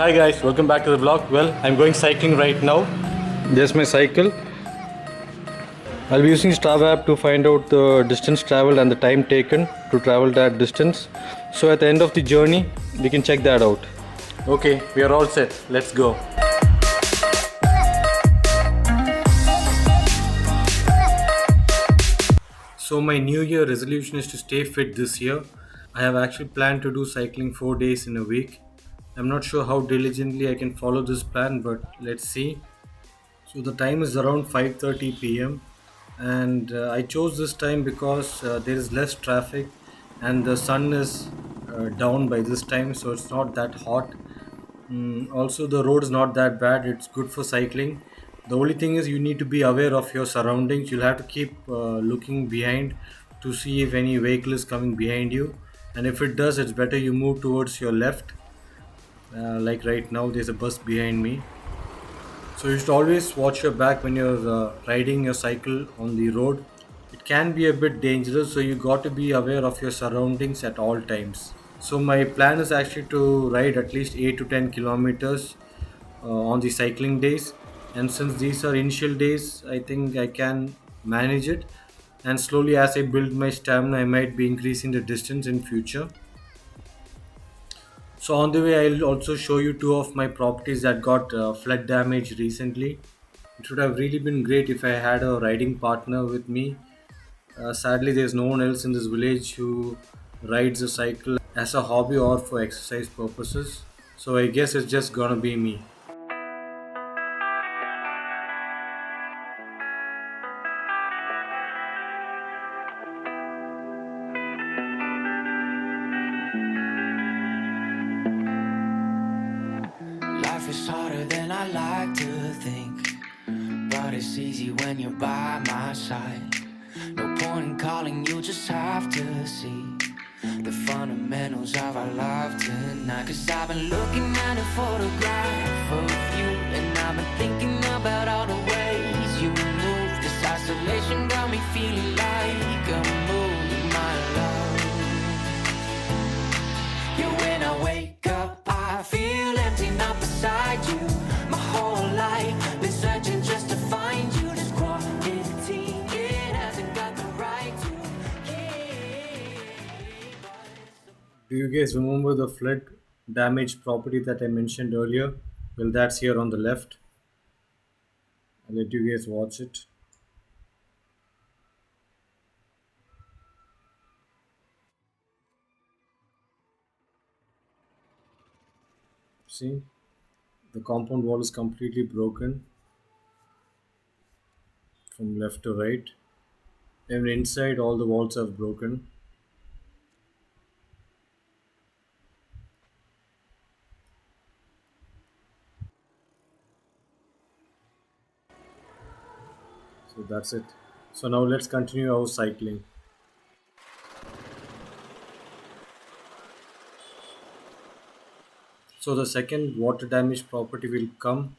Hi guys, welcome back to the vlog. Well, I'm going cycling right now. There's my cycle. I'll be using Strava app to find out the distance traveled and the time taken to travel that distance. So at the end of the journey, we can check that out. Okay, we are all set. Let's go. So my new year resolution is to stay fit this year. I have actually planned to do cycling 4 days in a week. I'm not sure how diligently I can follow this plan, but let's see. So the time is around 5:30 p.m. and I chose this time because there is less traffic and the sun is down by this time, so it's not that hot. Also, the road is not that bad. It's good for cycling. The only thing is you need to be aware of your surroundings. You'll have to keep looking behind to see if any vehicle is coming behind you, and if it does, it's better you move towards your left. Like right now, there's a bus behind me. So you should always watch your back when you're riding your cycle on the road. It can be a bit dangerous, so you got to be aware of your surroundings at all times. So my plan is actually to ride at least 8 to 10 kilometers on the cycling days. And since these are initial days, I think I can manage it. And slowly as I build my stamina, I might be increasing the distance in future. So on the way, I'll also show you two of my properties that got flood damage recently. It would have really been great if I had a riding partner with me. Sadly, there's no one else in this village who rides a cycle as a hobby or for exercise purposes. So I guess it's just gonna be me. Life is harder than I like to think, but it's easy when you're by my side. No point in calling, you just have to see the fundamentals of our love tonight. Cause I've been looking at a photograph of you, and I've been thinking about all the ways you move. This isolation got me feeling like a moon, my love. Yeah, when I wake up, I feel empty, not beside you. My whole life been searching just to find you. This quarantine, it hasn't got the right to keep us. Do you guys remember the flood damaged property that I mentioned earlier? Well, that's here on the left. I'll let you guys watch it. See, the compound wall is completely broken from left to right. And inside, all the walls have broken. So that's it. So now let's continue our cycling. So the second water damage property will come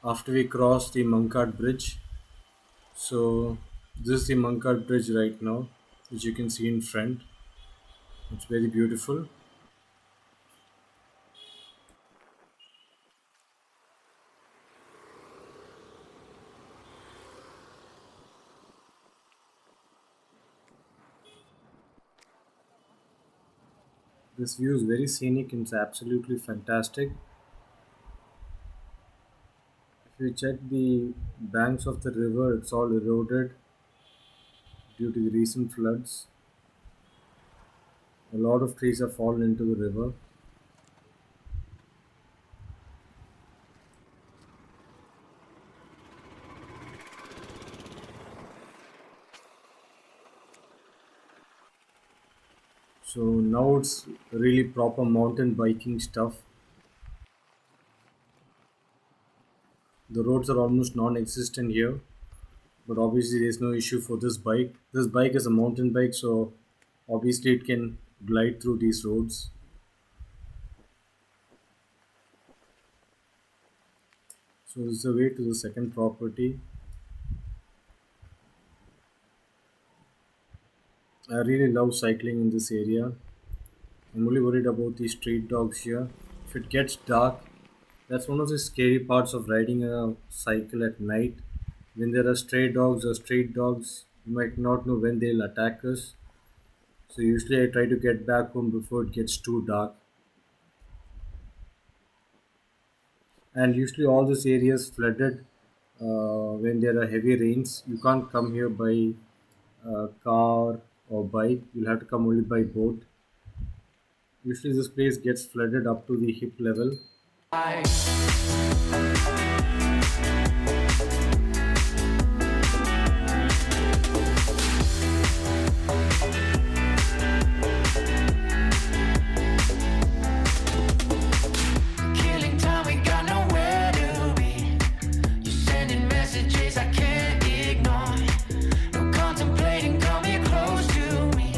after we cross the Mankad Bridge. So this is the Mankad Bridge right now, which you can see in front. It's very beautiful. This view is very scenic and it's absolutely fantastic. If you check the banks of the river, it's all eroded due to the recent floods. A lot of trees have fallen into the river. So now it's really proper mountain biking stuff. The roads are almost non-existent here, but obviously there's no issue for this bike. This bike is a mountain bike, so obviously it can glide through these roads. So this is the way to the second property. I really love cycling in this area. I'm only worried about these street dogs here. If it gets dark, That's one of the scary parts of riding a cycle at night. When there are stray dogs or street dogs, you might not know when they'll attack us. So usually I try to get back home before it gets too dark. And usually all these areas flooded when there are heavy rains. You can't come here by car or bike. You'll have to come only by boat. Usually this place gets flooded up to the hip level. Killing time, we got nowhere to be. You're sending messages I can't ignore. No contemplating, come here close to me.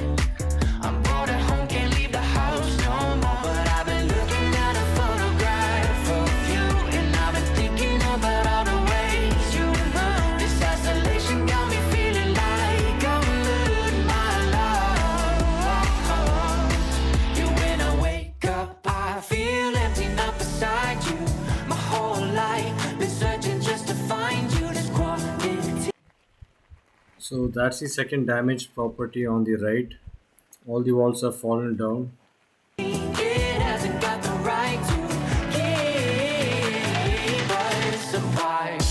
I'm bored at home, can't leave the house no more. But I've been looking at a photograph of you, and I've been thinking about all the ways you move. This isolation got me feeling like I'm losing my love. You when I wake up, I feel empty, not beside you. My whole life been searching just to find you. This quality. So that's the second damaged property on the right. All the walls have fallen down. It hasn't got the right to keep us apart.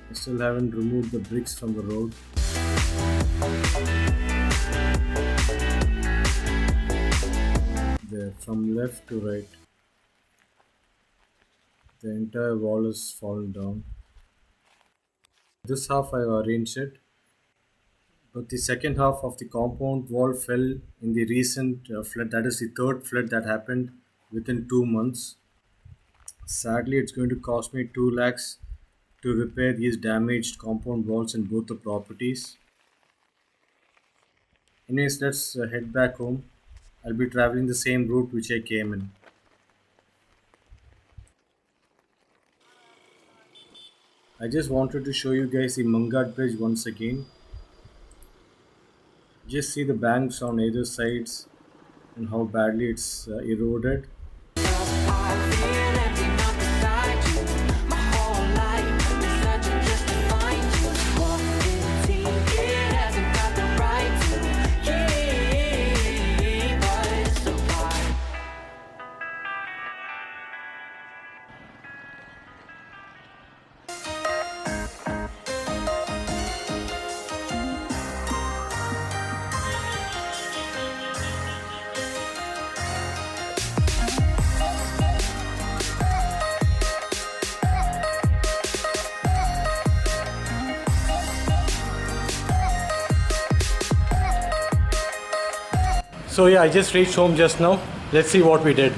I still haven't removed the bricks from the road. There, from left to right, the entire wall has fallen down. This half I've arranged it, but the second half of the compound wall fell in the recent flood. That is the third flood that happened within 2 months. Sadly, it's going to cost me 2 lakhs to repair these damaged compound walls in both the properties. Anyways, let's head back home. I'll be traveling the same route which I came in. I just wanted to show you guys the Mangad Bridge once again. Just see the banks on either sides and how badly it's eroded. I feel empty, not beside you. My whole life been searching just to find you. Quality, it hasn't got the right to keep us apart. So yeah, I just reached home just now. Let's see what we did.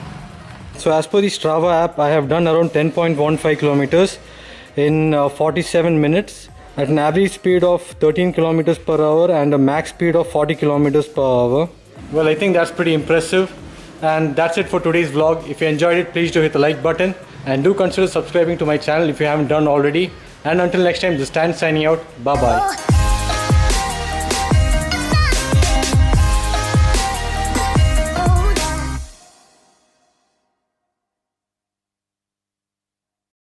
So as per the Strava app, I have done around 10.15 kilometers in 47 minutes at an average speed of 13 kilometers per hour and a max speed of 40 kilometers per hour. Well, I think that's pretty impressive. And that's it for today's vlog. If you enjoyed it, please do hit the like button and do consider subscribing to my channel if you haven't done already. And until next time, this is Stan signing out. Bye bye.